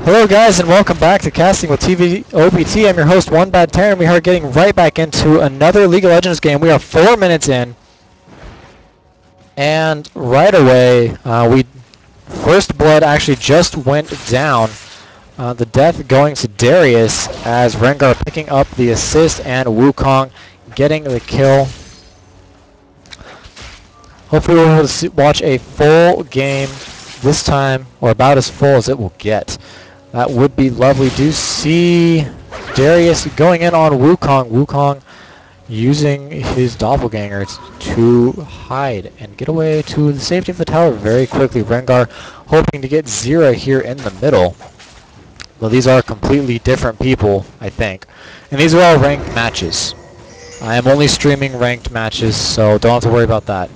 Hello guys and welcome back to Casting with TV OBT. I'm your host Onebadterran. We are getting right back into another League of Legends game. We are 4 minutes in. And right away, First Blood actually just went down. The death going to Darius as Rengar picking up the assist and Wukong getting the kill. Hopefully we'll be able to watch a full game this time, or about as full as it will get. That would be lovely. Do see Darius going in on Wukong. Wukong using his doppelganger to hide and get away to the safety of the tower very quickly. Rengar hoping to get Zira here in the middle. Well, these are completely different people, I think. And these are all ranked matches. I am only streaming ranked matches, so don't have to worry about that.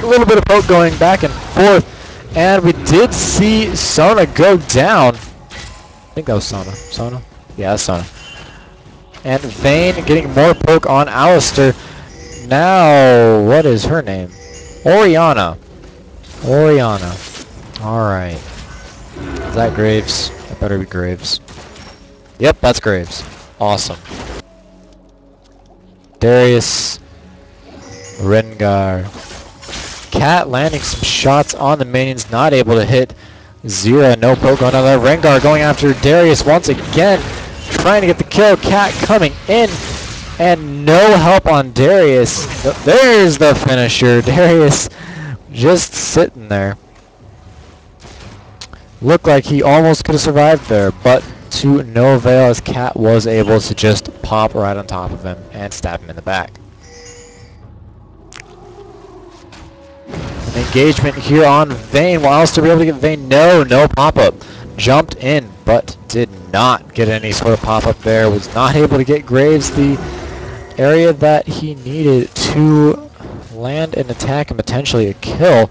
A little bit of poke going back and forth. And we did see Sona go down. I think that was Sona. Sona? Yeah, that's Sona. And Vayne getting more poke on Alistar. Now, what is her name? Orianna. Orianna. Alright. Is that Graves? That better be Graves. Yep, that's Graves. Awesome. Darius. Rengar. Cat landing some shots on the minions, not able to hit Zira. No poke on another. Rengar going after Darius once again, trying to get the kill. Cat coming in, and no help on Darius. There's the finisher. Darius just sitting there. Looked like he almost could have survived there, but to no avail as Cat was able to just pop right on top of him and stab him in the back. Engagement here on Vayne. Will Alistar be able to get Vayne? No pop-up. Jumped in, but did not get any sort of pop-up there. Was not able to get Graves the area that he needed to land an attack and potentially a kill.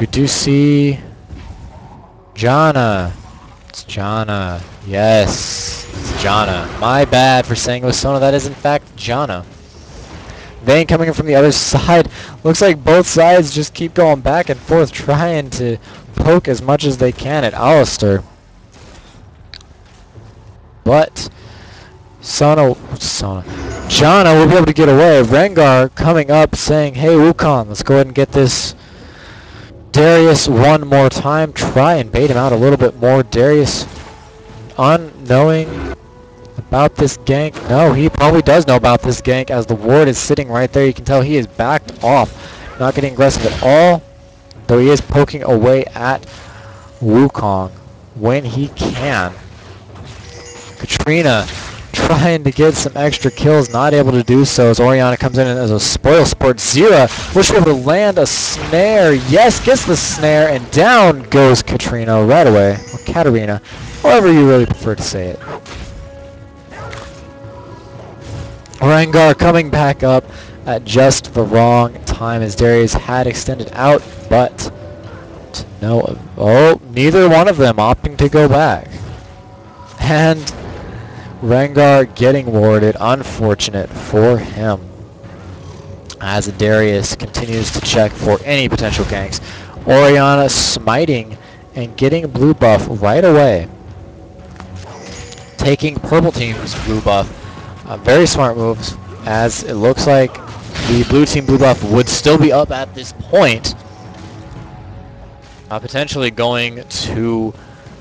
We do see Janna. It's Janna. Yes, it's Janna. My bad for saying it was Sona. That is in fact Janna. Vayne coming in from the other side. Looks like both sides just keep going back and forth, trying to poke as much as they can at Alistar. But Janna will be able to get away. Rengar coming up saying, hey Wukong, let's go ahead and get this Darius one more time. Try and bait him out a little bit more. Darius unknowing about this gank. No, he probably does know about this gank as the ward is sitting right there. You can tell he is backed off, not getting aggressive at all, though he is poking away at Wukong when he can. Katrina trying to get some extra kills, not able to do so as Orianna comes in as a spoil sport. Zira will be able to land a snare. Yes, gets the snare, and down goes Katrina right away, or Katarina, however you really prefer to say it. Rengar coming back up at just the wrong time as Darius had extended out, but neither one of them opting to go back. And Rengar getting warded, unfortunate for him, as Darius continues to check for any potential ganks. Orianna smiting and getting blue buff right away, taking purple team's blue buff. Very smart moves, as it looks like the blue team blue buff would still be up at this point. Potentially going to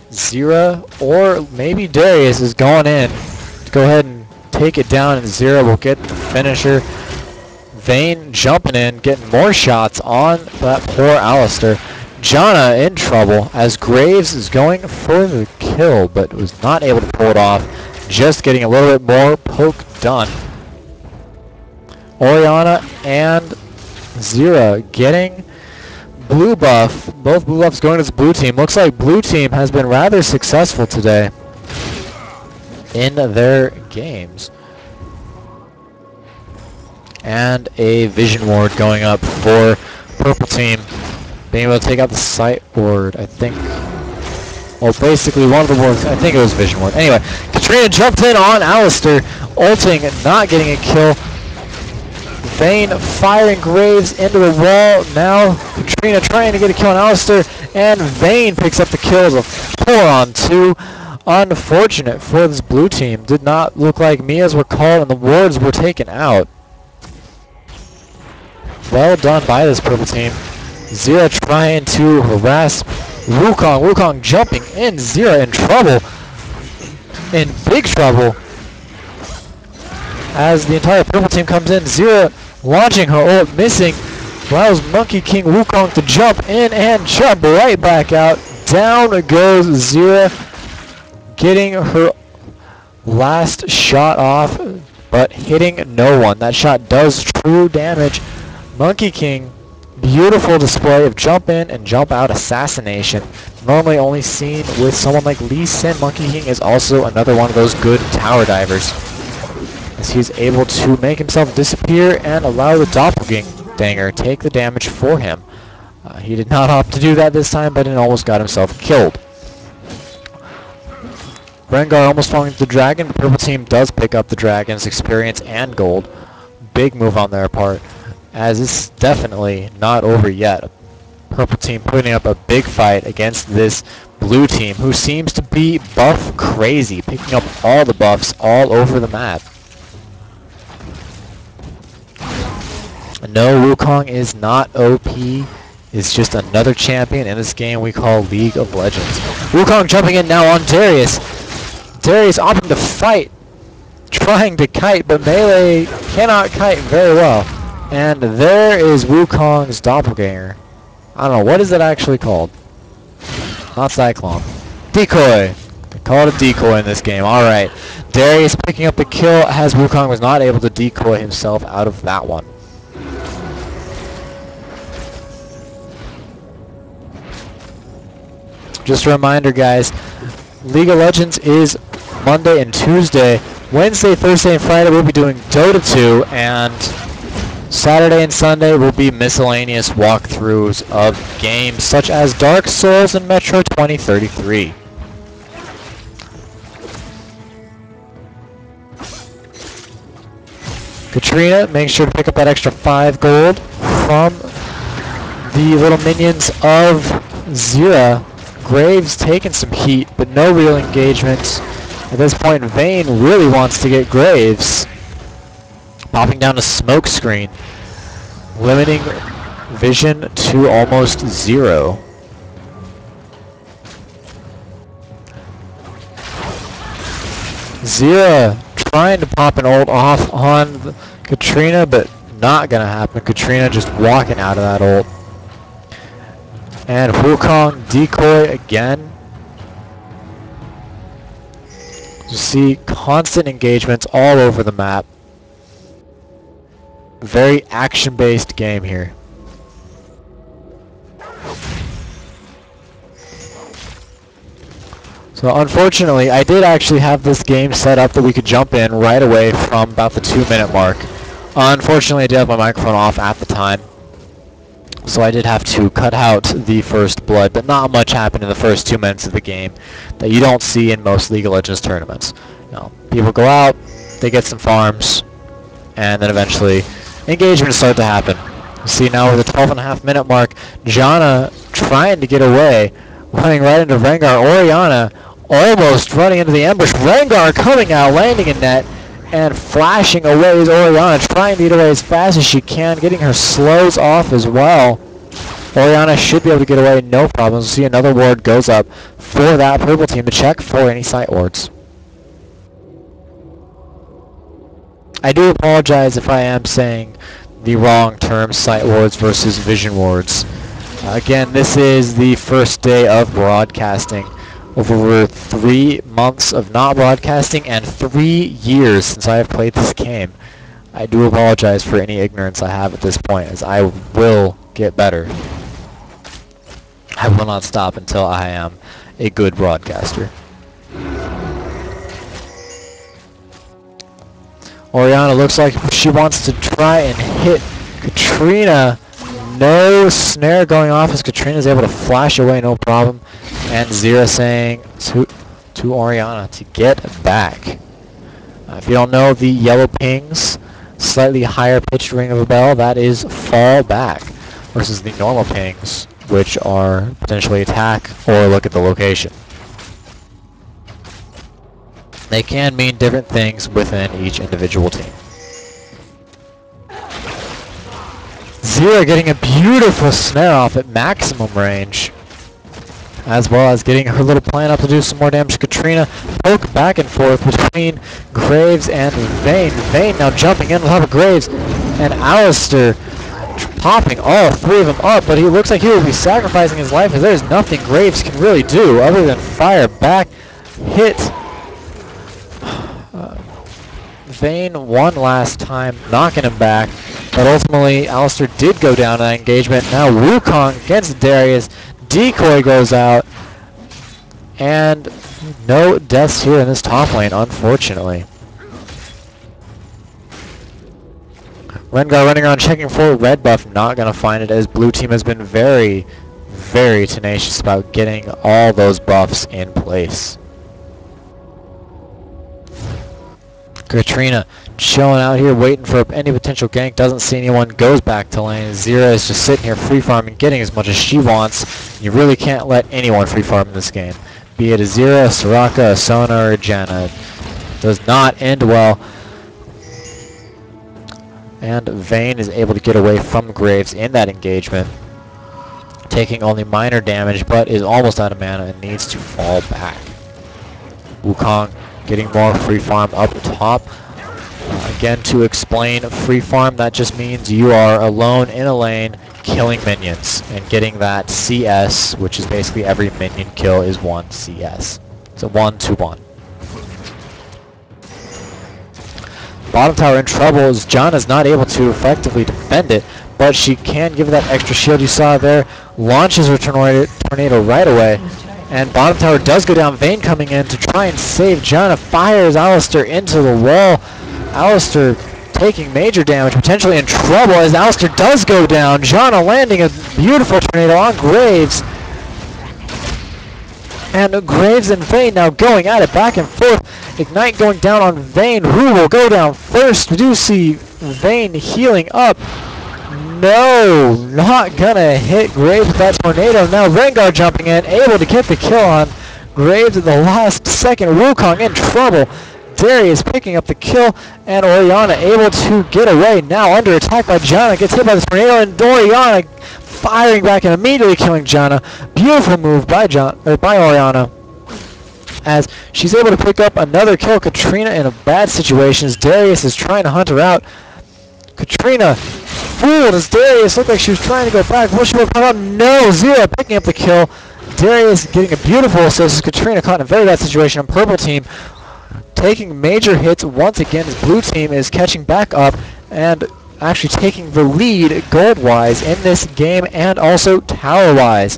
Zira, or maybe Darius is going in to go ahead and take it down, and Zira will get the finisher. Vayne jumping in, getting more shots on that poor Alistar. Janna in trouble as Graves is going for the kill, but was not able to pull it off. Just getting a little bit more poke done. Orianna and Zira getting blue buff. Both blue buffs going to this blue team. Looks like blue team has been rather successful today in their games. And a vision ward going up for purple team, being able to take out the sight ward, I think. Well, basically one of the wards, I think it was vision ward. Anyway, Katrina jumped in on Alistar, ulting, not getting a kill. Vayne firing Graves into the wall. Now Katrina trying to get a kill on Alistair, and Vayne picks up the kills. A 4-on-2. Unfortunate for this blue team. Did not look like Mias were called and the wards were taken out. Well done by this purple team. Zira trying to harass Wukong. Wukong jumping in. Zira in trouble. In big trouble. As the entire purple team comes in, Zira launching her ult, missing. Allows Monkey King Wukong to jump in and jump right back out. Down goes Zira, getting her last shot off, but hitting no one. That shot does true damage. Monkey King, beautiful display of jump in and jump out assassination. Normally only seen with someone like Lee Sin. Monkey King is also another one of those good tower divers, as he's able to make himself disappear and allow the doppelganger take the damage for him. He did not opt to do that this time, but it almost got himself killed. Rengar almost falling to the dragon. The purple team does pick up the dragon's experience and gold. Big move on their part, as it's definitely not over yet. Purple team putting up a big fight against this blue team, who seems to be buff crazy, picking up all the buffs all over the map. No, Wukong is not OP. It's just another champion in this game we call League of Legends. Wukong jumping in now on Darius. Darius opting to fight, trying to kite, but Melee cannot kite very well. And there is Wukong's doppelganger. I don't know, what is it actually called? Not Cyclone. Decoy! They call it a decoy in this game. Alright. Darius picking up the kill, as Wukong was not able to decoy himself out of that one. Just a reminder, guys, League of Legends is Monday and Tuesday. Wednesday, Thursday, and Friday we'll be doing Dota 2, and Saturday and Sunday will be miscellaneous walkthroughs of games such as Dark Souls and Metro 2033. Katrina, make sure to pick up that extra 5 gold from the little minions of Zira. Graves taking some heat, but no real engagement. At this point, Vayne really wants to get Graves. Popping down a smoke screen, limiting vision to almost 0. Zira trying to pop an ult off on Katrina, but not gonna happen. Katrina just walking out of that ult. And Wukong decoy again. You see constant engagements all over the map. Very action-based game here. So unfortunately, I did actually have this game set up that we could jump in right away from about the 2-minute mark. Unfortunately, I did have my microphone off at the time, so I did have to cut out the first blood, but not much happened in the first 2 minutes of the game that you don't see in most League of Legends tournaments. You know, people go out, they get some farms, and then eventually engagements start to happen. You see now with the 12.5-minute mark, Janna trying to get away, running right into Rengar. Orianna almost running into the ambush. Rengar coming out, landing in net, and flashing away is Orianna, trying to get away as fast as she can, getting her slows off as well. Orianna should be able to get away, no problems. We'll see another ward goes up for that purple team to check for any sight wards. I do apologize if I am saying the wrong term, sight wards versus vision wards. Again, this is the first day of broadcasting. Over 3 months of not broadcasting and 3 years since I have played this game. I do apologize for any ignorance I have at this point, as I will get better. I will not stop until I am a good broadcaster. Orianna looks like she wants to try and hit Katrina. No snare going off as Katrina is able to flash away, no problem. And Zira saying to Orianna to get back. If you don't know, the yellow pings slightly higher pitched ring of a bell, that is fall back, versus the normal pings, which are potentially attack or look at the location. They can mean different things within each individual team. Zero getting a beautiful snare off at maximum range, as well as getting her little plan up to do some more damage to Katrina. Poke back and forth between Graves and Vayne. Vayne now jumping in on top of Graves, and Alistair popping all three of them up, but he looks like he will be sacrificing his life, as there's nothing Graves can really do other than fire back, hit Vayne one last time, knocking him back, but ultimately Alistair did go down in that engagement. Now Wukong against Darius, decoy goes out, and no deaths here in this top lane, unfortunately. Rengar running around checking for red buff, not going to find it, as blue team has been very, very tenacious about getting all those buffs in place. Katrina chilling out here, waiting for any potential gank, doesn't see anyone, goes back to lane. Zira is just sitting here free farming, getting as much as she wants. You really can't let anyone free farm in this game, be it a Zira, a Soraka, a Sona, or a Janna. It does not end well. And Vayne is able to get away from Graves in that engagement, taking only minor damage, but is almost out of mana and needs to fall back. Wukong getting more free farm up top. Again, to explain free farm, that just means you are alone in a lane killing minions and getting that CS, which is basically every minion kill is 1 CS. So 1-1. Bottom tower in trouble as John is not able to effectively defend it, but she can give it that extra shield you saw there. Launches her tornado right away. And bottom tower does go down. Vayne coming in to try and save Janna. Fires Alistair into the wall. Alistair taking major damage, potentially in trouble as Alistair does go down. Janna landing a beautiful tornado on Graves. And Graves and Vayne now going at it back and forth. Ignite going down on Vayne. Who will go down first? We do see Vayne healing up. No, not gonna hit Graves with that tornado. Now Rengar jumping in, able to get the kill on Graves at the last second. Wukong in trouble. Darius picking up the kill, and Orianna able to get away. Now under attack by Janna, gets hit by the tornado, and Orianna firing back and immediately killing Janna. Beautiful move by Orianna, as she's able to pick up another kill. Katrina in a bad situation as Darius is trying to hunt her out. Katrina fooled as Darius looked like she was trying to go back. Will she will come up? No, Zero picking up the kill. Darius getting a beautiful assist as Katrina caught in a very bad situation on purple team, taking major hits once again as blue team is catching back up and actually taking the lead gold-wise in this game and also tower-wise.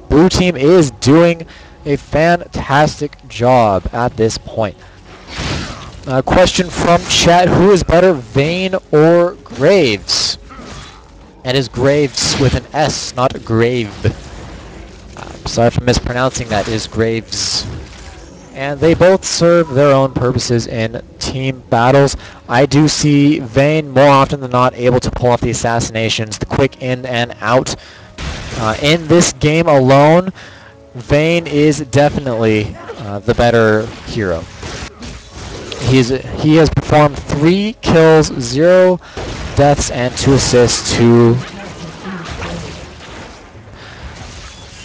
Blue team is doing a fantastic job at this point. Question from chat: who is better, Vayne or Graves? It is Graves with an S, not Grave. Sorry for mispronouncing that. It is Graves. And they both serve their own purposes in team battles. I do see Vayne more often than not able to pull off the assassinations, the quick in and out. In this game alone, Vayne is definitely the better hero. He has performed 3 kills, 0 deaths, and 2 assists to...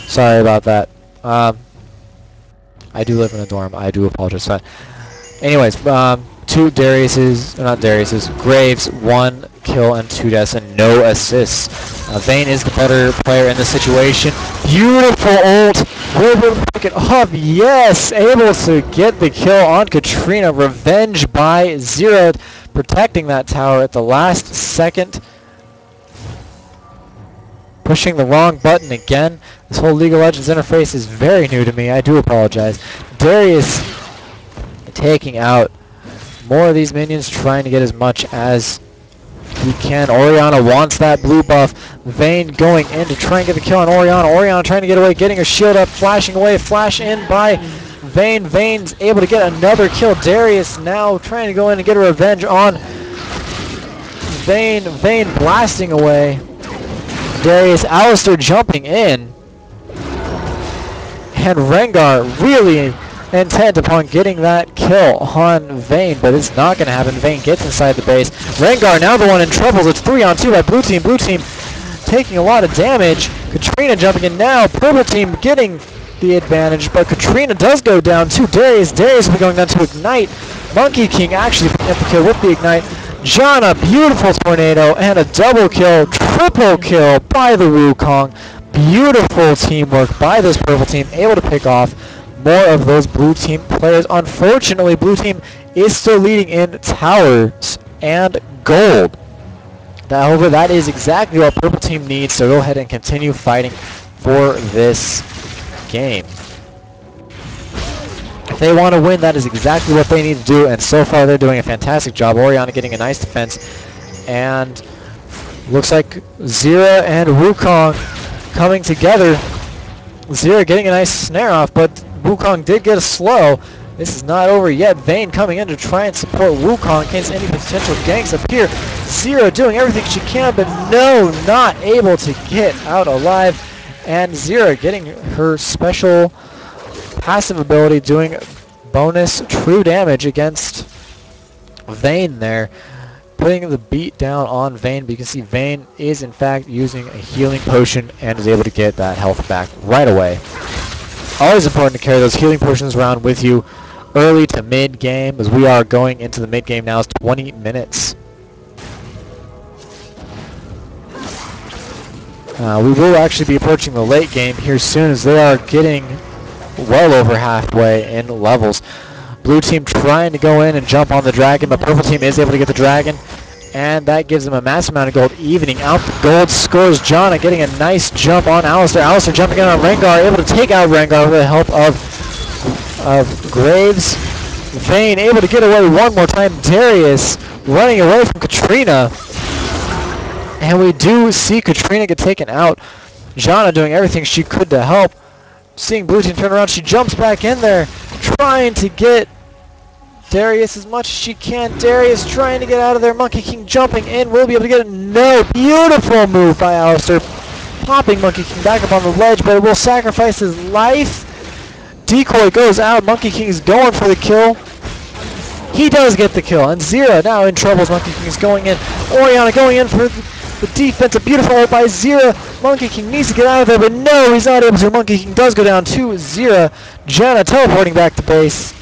Sorry about that. I do live in a dorm. I do apologize for that. Anyways, 2 Darius's, not Darius's, Graves, 1 kill and 2 deaths and no assists. Vayne is the better player in this situation. Beautiful ult. Able to pick it up. Yes, able to get the kill on Katrina. Revenge by Zero, protecting that tower at the last second. Pushing the wrong button again. This whole League of Legends interface is very new to me. I do apologize. Darius taking out more of these minions, trying to get as much as he can. Orianna wants that blue buff. Vayne going in to try and get the kill on Orianna. Orianna trying to get away, getting her shield up, flashing away, flash in by Vayne. Vayne's able to get another kill. Darius now trying to go in and get a revenge on Vayne blasting away. Darius, Alistair jumping in. And Rengar really intent upon getting that kill on Vayne, but it's not going to happen. Vayne gets inside the base. Rengar now the one in trouble. It's 3-on-2 by blue team. Blue team taking a lot of damage. Katrina jumping in now. Purple team getting the advantage, but Katrina does go down to Darius. Darius will be going down to Ignite. Monkey King actually picking up the kill with the Ignite. Janna, beautiful tornado, and a double kill, triple kill by the Wukong. Beautiful teamwork by this purple team, able to pick off more of those blue team players. Unfortunately, blue team is still leading in towers and gold. However, that is exactly what purple team needs to go ahead and continue fighting for this game. If they want to win, that is exactly what they need to do, and so far they're doing a fantastic job. Orianna getting a nice defense, and looks like Zira and Wukong coming together. Zira getting a nice snare off, but Wukong did get a slow. This is not over yet. Vayne coming in to try and support Wukong against any potential ganks up here. Zira doing everything she can, but no, not able to get out alive. And Zira getting her special passive ability, doing bonus true damage against Vayne there, putting the beat down on Vayne. But you can see Vayne is in fact using a healing potion and is able to get that health back right away. Always important to carry those healing potions around with you early to mid game, as we are going into the mid game now. It's 20 minutes. We will actually be approaching the late game here soon, as they are getting well over halfway in levels. Blue team trying to go in and jump on the dragon, but purple team is able to get the dragon, and that gives them a massive amount of gold, evening out the gold. Scores Janna getting a nice jump on Alistair. Alistair jumping in on Rengar, able to take out Rengar with the help of Graves. Vayne able to get away one more time. Darius running away from Katrina, and we do see Katrina get taken out. Janna doing everything she could to help. Seeing blue team turn around, she jumps back in there, trying to get Darius as much as she can. Darius trying to get out of there. Monkey King jumping in, will be able to get it. No, beautiful move by Alistair, popping Monkey King back up on the ledge, but it will sacrifice his life. Decoy goes out. Monkey King is going for the kill. He does get the kill, and Zira now in trouble as Monkey King is going in. Orianna going in for the defense. A beautiful ult by Zira. Monkey King needs to get out of there, but no, he's not able to. Monkey King does go down to Zira. Janna teleporting back to base.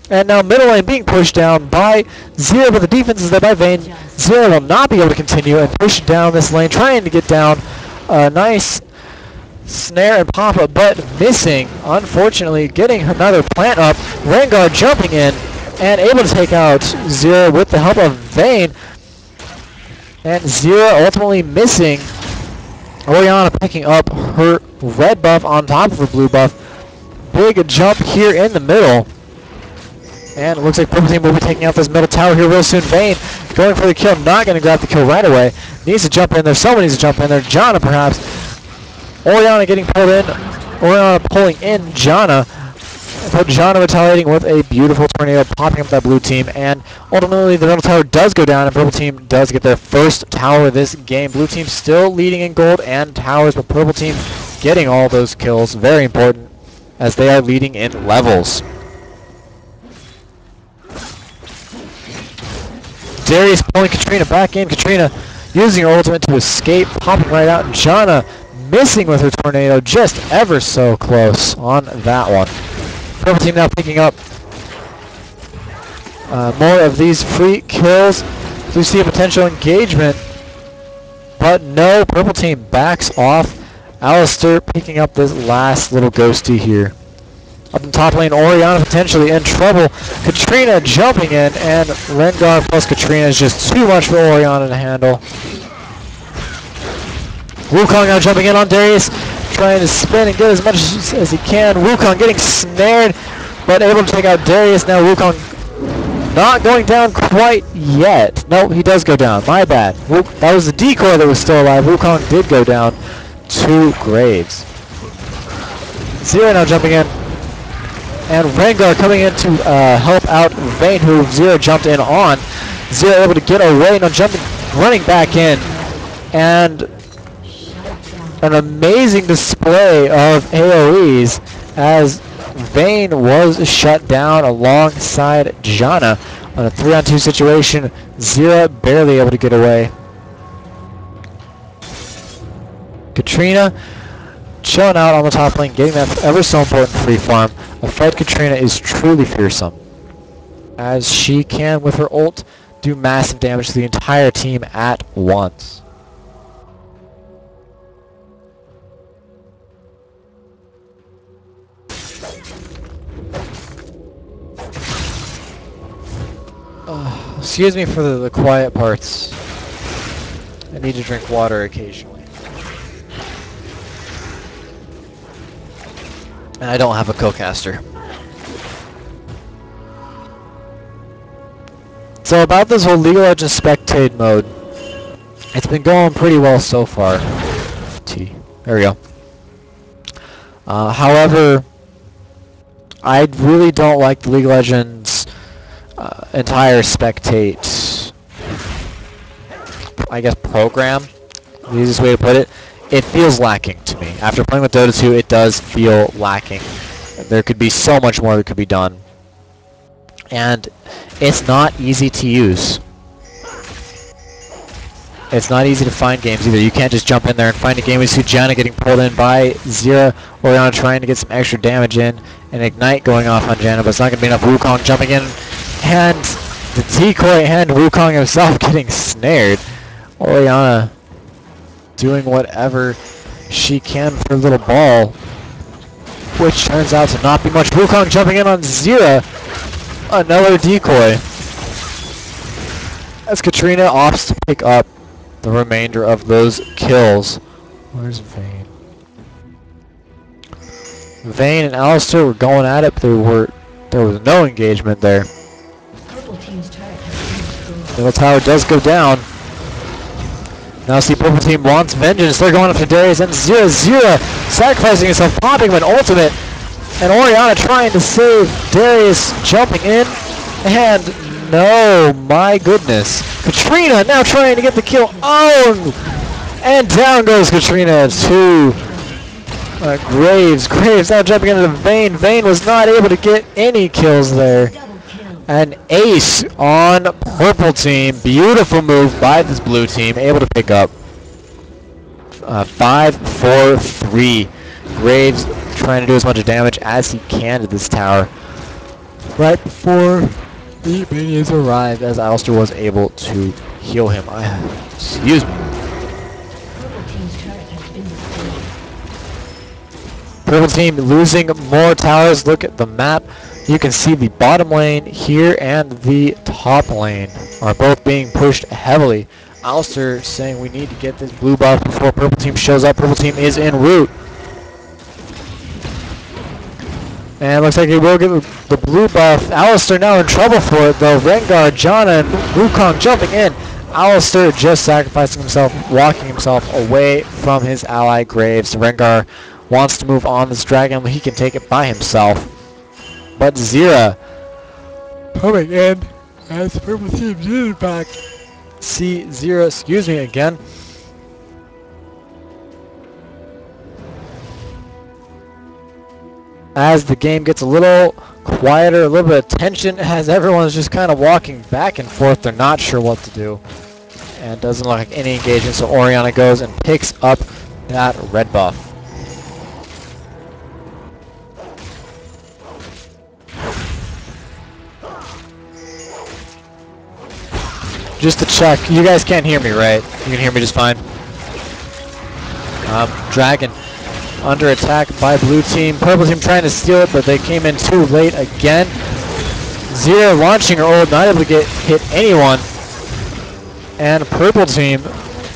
And now middle lane being pushed down by Zira, but the defense is there by Vayne. Zira will not be able to continue and push down this lane, trying to get down a nice snare and pop-up, but missing. Unfortunately, getting another plant up. Rengar jumping in and able to take out Zira with the help of Vayne. And Zira ultimately missing. Orianna picking up her red buff on top of her blue buff. Big jump here in the middle. And it looks like purple team will be taking out this middle tower here real soon. Vayne going for the kill, not going to grab the kill right away. Needs to jump in there. Someone needs to jump in there. Janna perhaps. Orianna getting pulled in. Orianna pulling in Janna. But Janna retaliating with a beautiful tornado, popping up that blue team. And ultimately the middle tower does go down, and purple team does get their first tower this game. Blue team still leading in gold and towers, but purple team getting all those kills. Very important, as they are leading in levels. Darius pulling Katrina back in. Katrina using her ultimate to escape, popping right out. Janna missing with her tornado, just ever so close on that one. Purple team now picking up more of these free kills. So we see a potential engagement, but no, purple team backs off. Alistair picking up this last little ghosty here. Up in top lane, Orianna potentially in trouble. Katrina jumping in, and Rengar plus Katrina is just too much for Orianna to handle. Wukong now jumping in on Darius, trying to spin and get as much as he can. Wukong getting snared, but able to take out Darius. Now Wukong not going down quite yet. No, he does go down. My bad. That was the decoy that was still alive. Wukong did go down to Graves. Zira now jumping in. And Rengar coming in to help out Vayne, who Zira jumped in on. Zira able to get away, now jumping running back in, and an amazing display of AoEs as Vayne was shut down alongside Janna on a 3-on-2 situation. Zira barely able to get away. Katrina chilling out on the top lane, getting that ever so important free farm. A fight Katrina is truly fearsome, as she can, with her ult, do massive damage to the entire team at once. Excuse me for the quiet parts. I need to drink water occasionally. And I don't have a co-caster. So about this whole League of Legends spectate mode, it's been going pretty well so far. There we go. However, I really don't like the League of Legends entire spectate, I guess, program, the easiest way to put it. It feels lacking to me. After playing with Dota 2, it does feel lacking. There could be so much more that could be done. And it's not easy to use. It's not easy to find games either. You can't just jump in there and find a game. We see Janna getting pulled in by Zira. Orianna trying to get some extra damage in. And Ignite going off on Janna, but it's not going to be enough. Wukong jumping in. And the decoy and Wukong himself getting snared. Orianna doing whatever she can for her little ball, which turns out to not be much. Wukong jumping in on Zira. Another decoy. As Katrina opts to pick up the remainder of those kills. Where's Vayne? Vayne and Alistar were going at it, but there was no engagement there. Middle tower does go down. Now see Purple Team wants vengeance. They're going after Darius and Zira sacrificing himself, popping him an ultimate. And Orianna trying to save Darius, jumping in. And no, my goodness. Katrina now trying to get the kill. Oh! And down goes Katrina to Graves. Graves now jumping into Vayne. Vayne was not able to get any kills there. An ace on Purple Team. Beautiful move by this blue team. Able to pick up 5-4-3. Graves trying to do as much damage as he can to this tower. Right before the minions arrived, as Alistar was able to heal him. Excuse me. Purple Team losing more towers. Look at the map. You can see the bottom lane here and the top lane are both being pushed heavily. Alistar saying we need to get this blue buff before Purple Team shows up. Purple Team is en route. And it looks like he will get the blue buff. Alistar now in trouble for it though. Rengar, Janna, and Wukong jumping in. Alistar just sacrificing himself, walking himself away from his ally Graves. Rengar wants to move on this dragon, but he can take it by himself. But Zira coming in as Purple Team is back. See Zira, excuse me again. As the game gets a little quieter, a little bit of tension, as everyone's just kind of walking back and forth. They're not sure what to do. And doesn't look like any engagement, so Orianna goes and picks up that red buff. Just to check, you guys can't hear me, right? You can hear me just fine. Dragon under attack by blue team. Purple team trying to steal it, but they came in too late again. Zira launching her ult, not able to hit anyone. And purple team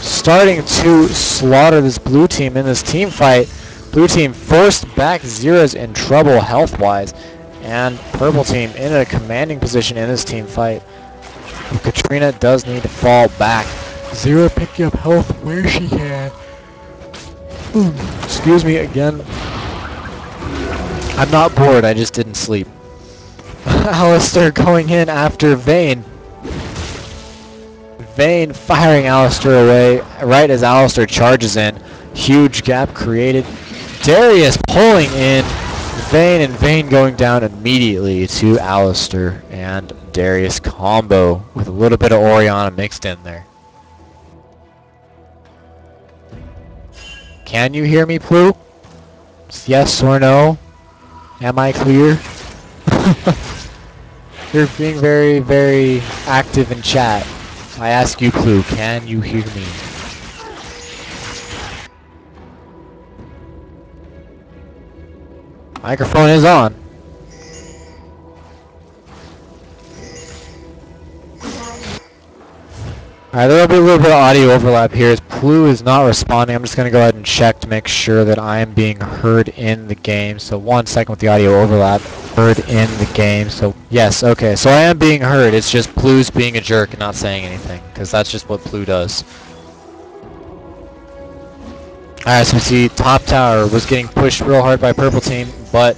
starting to slaughter this blue team in this team fight. Blue team forced back. Zira's in trouble health-wise. And purple team in a commanding position in this team fight. Katrina does need to fall back. Zira picking up health where she can. Excuse me again. I'm not bored, I just didn't sleep. Alistar going in after Vayne. Vayne firing Alistair away right as Alistair charges in. Huge gap created. Darius pulling in Vayne, and Vayne going down immediately to Alistair and Darius combo with a little bit of Orianna mixed in there. Can you hear me, Plu? Yes or no? Am I clear? You're being very, very active in chat. I ask you, Plu, can you hear me? Microphone is on. Alright, there will be a little bit of audio overlap here as Plu is not responding. I'm just going to go ahead and check to make sure that I am being heard in the game. So 1 second with the audio overlap. Heard in the game. So yes, okay. So I am being heard. It's just Plu's being a jerk and not saying anything, because that's just what Plu does. Alright, so we see top tower was getting pushed real hard by purple team, but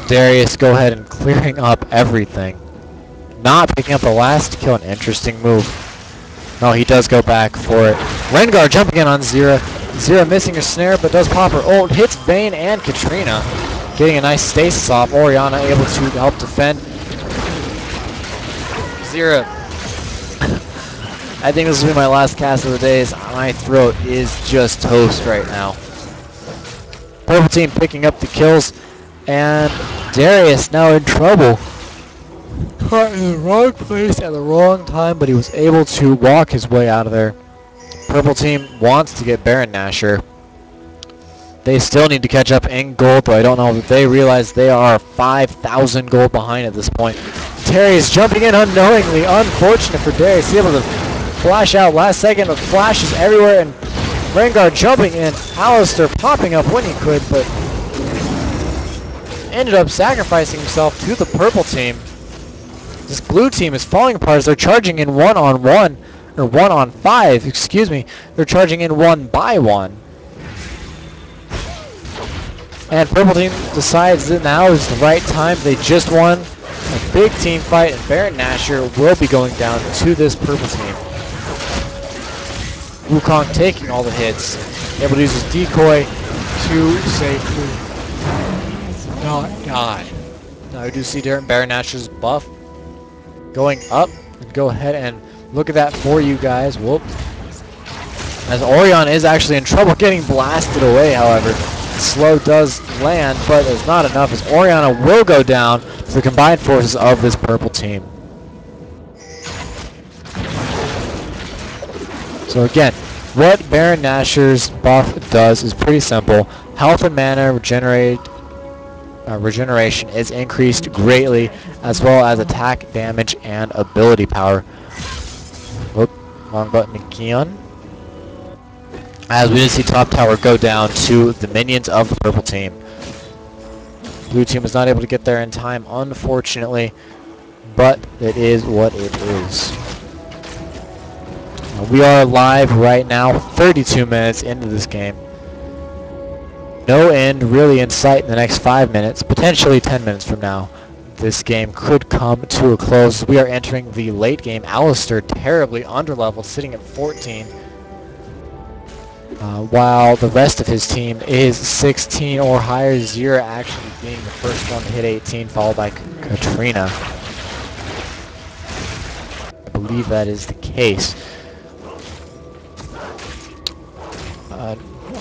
Darius go ahead and clearing up everything. Not picking up the last kill, an interesting move. No, he does go back for it. Rengar jumping in on Zira. Zira missing her snare, but does pop her ult. Hits Vayne and Katrina. Getting a nice stasis off. Orianna able to help defend. Zira. I think this will be my last cast of the day. My throat is just toast right now. Purple team picking up the kills. And Darius now in trouble. Caught in the wrong place at the wrong time, but he was able to walk his way out of there. Purple team wants to get Baron Nashor. They still need to catch up in gold, though I don't know if they realize they are 5,000 gold behind at this point. Darius jumping in unknowingly. Unfortunate for Darius. He's able to flash out last second, but flashes everywhere, and Rengar jumping in. Alistair popping up when he could, but ended up sacrificing himself to the purple team. This blue team is falling apart as they're charging in 1-on-1, or 1-on-5, excuse me. They're charging in 1-by-1. And purple team decides that now is the right time. They just won a big team fight, and Baron Nashor will be going down to this purple team. Wukong taking all the hits, able to use his decoy to safely not die. Now we do see Baron Nashor's buff going up, and go ahead and look at that for you guys. Whoop. As Orion is actually in trouble getting blasted away, however. Slow does land, but it's not enough as Orianna will go down to the combined forces of this purple team. So again, what Baron Nashor's buff does is pretty simple. Health and mana regeneration is increased greatly, as well as attack, damage, and ability power. Whoop, wrong button again. As we did see top tower go down to the minions of the purple team. Blue team was not able to get there in time, unfortunately, but it is what it is. We are live right now, 32 minutes into this game. No end really in sight in the next 5 minutes, potentially 10 minutes from now. This game could come to a close. We are entering the late game. Alistair terribly underleveled, sitting at 14. While the rest of his team is 16 or higher, Zira actually being the first one to hit 18, followed by Katrina. I believe that is the case.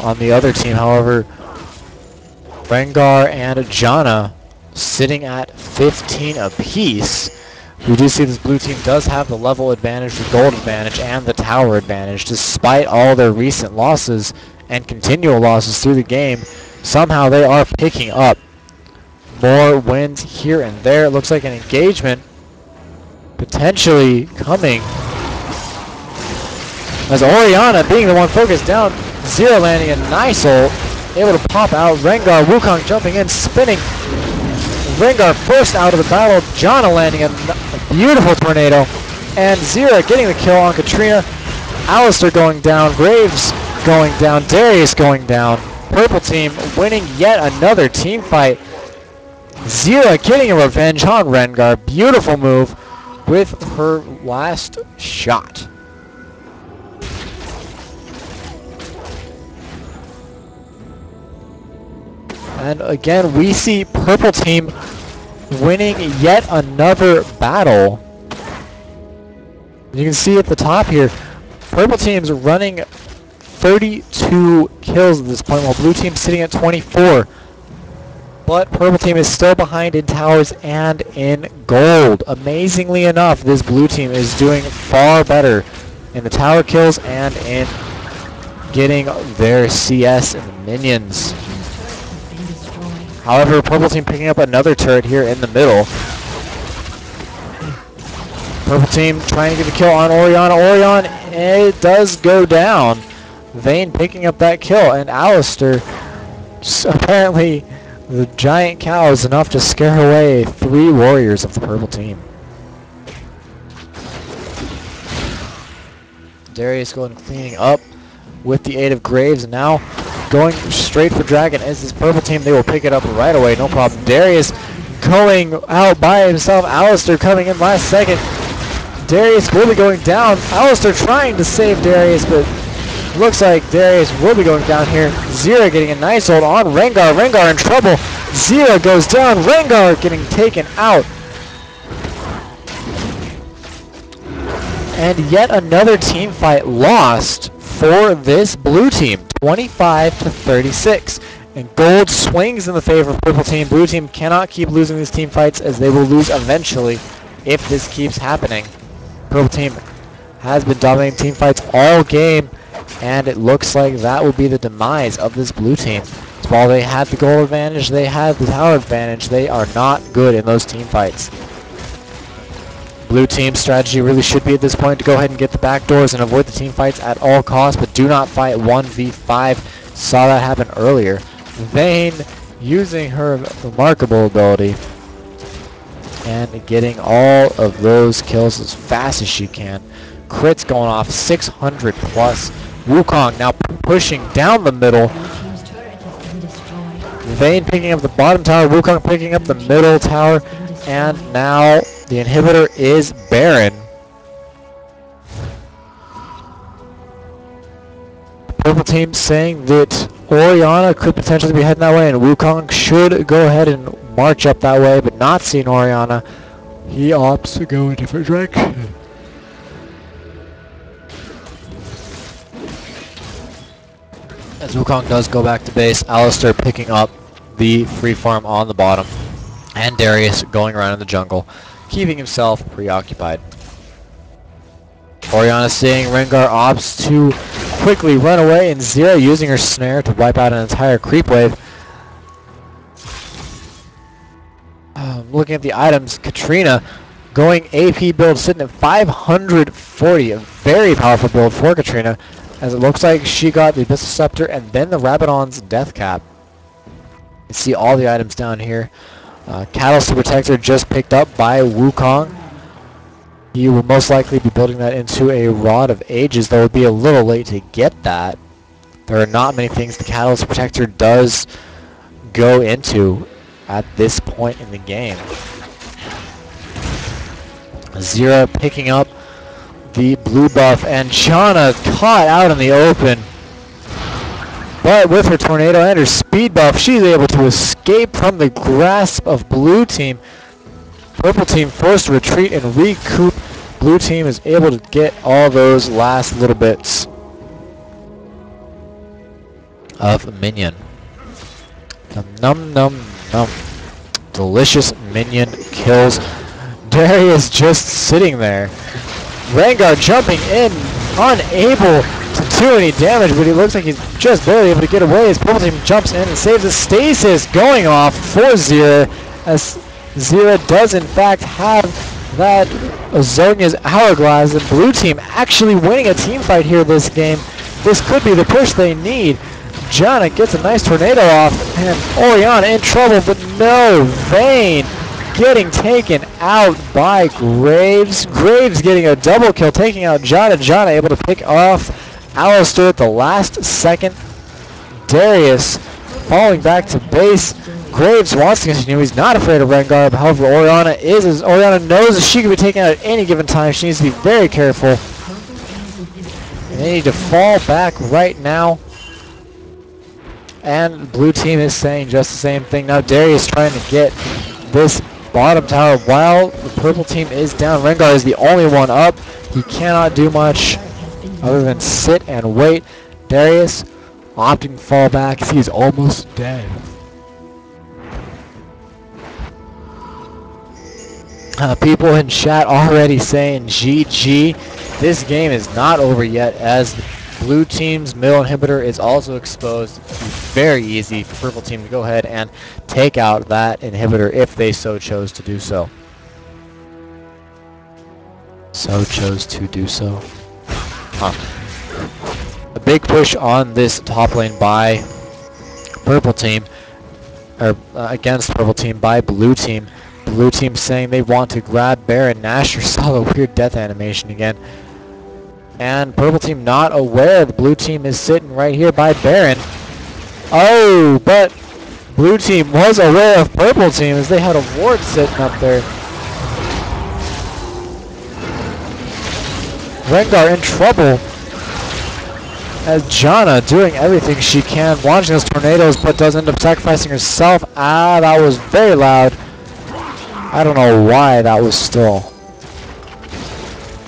On the other team, however, Rengar and Janna sitting at 15 apiece. We do see this blue team does have the level advantage, the gold advantage, and the tower advantage. Despite all their recent losses and continual losses through the game, somehow they are picking up more wins here and there. It looks like an engagement potentially coming. As Orianna being the one focused down, Zira landing a nice ult, able to pop out. Rengar, Wukong jumping in, spinning. Rengar first out of the battle, Janna landing a beautiful tornado, and Zira getting the kill on Katrina. Alistair going down, Graves going down, Darius going down. Purple team winning yet another team fight. Zira getting a revenge on Rengar, beautiful move. with her last shot. And again, we see purple team winning yet another battle. You can see at the top here, purple team's running 32 kills at this point, while blue team's sitting at 24. But purple team is still behind in towers and in gold. Amazingly enough, this blue team is doing far better in the tower kills and in getting their CS and minions. However, purple team picking up another turret here in the middle. Purple team trying to get a kill on Orianna. Orianna, it does go down. Vayne picking up that kill, and Alistair, apparently the giant cow is enough to scare away 3 warriors of the purple team. Darius going cleaning up with the aid of Graves, and now going straight for Dragon. As this purple team, they will pick it up right away, no problem. Darius going out by himself. Alistair coming in last second. Darius will be going down. Alistair trying to save Darius, but looks like Darius will be going down here. Zira getting a nice hold on Rengar. Rengar in trouble. Zira goes down. Rengar getting taken out. And yet another team fight lost for this blue team, 25-36. And gold swings in the favor of purple team. Blue team cannot keep losing these team fights, as they will lose eventually if this keeps happening. Purple team has been dominating team fights all game, and it looks like that will be the demise of this blue team. So while they had the goal advantage, they had the tower advantage, they are not good in those team fights. Blue team's strategy really should be at this point to go ahead and get the back doors and avoid the team fights at all costs, but do not fight 1v5. Saw that happen earlier. Vayne using her remarkable ability and getting all of those kills as fast as she can. Crits going off 600 plus. Wukong now pushing down the middle. Vayne picking up the bottom tower, Wukong picking up the middle tower, and now the inhibitor is Baron. Purple team saying that Orianna could potentially be heading that way, and Wukong should go ahead and march up that way, but not seeing Orianna. He opts to go a different direction. As Wukong does go back to base, Alistair picking up the free farm on the bottom, and Darius going around in the jungle, keeping himself preoccupied. Orianna seeing Rengar opts to quickly run away, and Zira using her snare to wipe out an entire creep wave. Looking at the items, Katrina going AP build, sitting at 540, a very powerful build for Katrina, as it looks like she got the Abyssal Scepter and then the Rabadon's Death Cap. You see all the items down here. Catalyst Protector just picked up by Wukong. He will most likely be building that into a Rod of Ages, though it would be a little late to get that. There are not many things the Catalyst Protector does go into at this point in the game. Zira picking up the blue buff, and Chana caught out in the open. But with her tornado and her speed buff, she's able to escape from the grasp of blue team. Purple team forced to retreat and recoup. Blue team is able to get all those last little bits of minion. Num num num. Delicious minion kills. Darius just sitting there. Rengar jumping in, unable to do any damage, but he looks like he's just barely able to get away as purple team jumps in and saves the stasis going off for Zira, as Zira does in fact have that Zhonya's Hourglass, and blue team actually winning a team fight here this game. This could be the push they need. Janna gets a nice tornado off, and Orianna in trouble, but no, Vayne getting taken out by Graves. Graves getting a double kill, taking out Janna. Janna able to pick off Alistair at the last second. Darius falling back to base. Graves wants to continue. He's not afraid of Rengar. However, Orianna is. As Orianna knows that she can be taken out at any given time. She needs to be very careful. And they need to fall back right now. And blue team is saying just the same thing. Now Darius trying to get this bottom tower while the purple team is down. Rengar is the only one up. He cannot do much other than sit and wait. Darius opting to fall back as he's almost dead. People in chat already saying GG. This game is not over yet as the blue team's middle inhibitor is also exposed. It's very easy for purple team to go ahead and take out that inhibitor if they so chose to do so. A big push on this top lane by purple team, or against purple team by blue team. Blue team saying they want to grab Baron. Nashor saw the weird death animation again. And purple team not aware the blue team is sitting right here by Baron. Oh, but blue team was aware of purple team as they had a ward sitting up there. Rengar in trouble as Janna doing everything she can, launching those tornadoes, but does end up sacrificing herself. Ah, that was very loud. I don't know why that was still.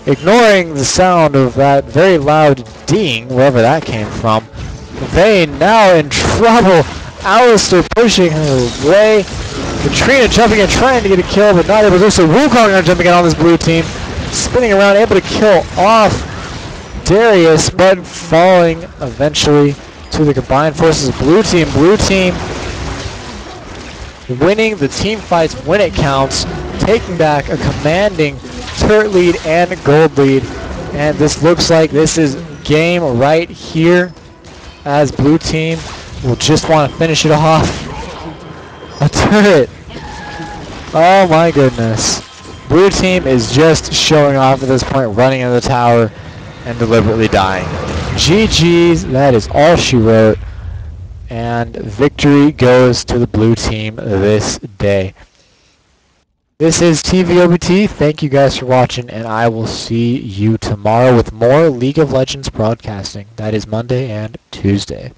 Ignoring the sound of that very loud ding, wherever that came from. Vayne now in trouble. Alistair pushing her away. Katrina jumping in, trying to get a kill, but not able to do so. Wukong jumping in on this blue team. Spinning around, able to kill off Darius, but falling eventually to the combined forces of blue team. Blue team winning the team fights when it counts, taking back a commanding turret lead and gold lead. And this looks like this is game right here as blue team will just want to finish it off. A turret. Oh my goodness. Blue team is just showing off at this point, running into the tower and deliberately dying. GG's, that is all she wrote. And victory goes to the blue team this day. This is TVOBT. Thank you guys for watching, and I will see you tomorrow with more League of Legends broadcasting. That is Monday and Tuesday.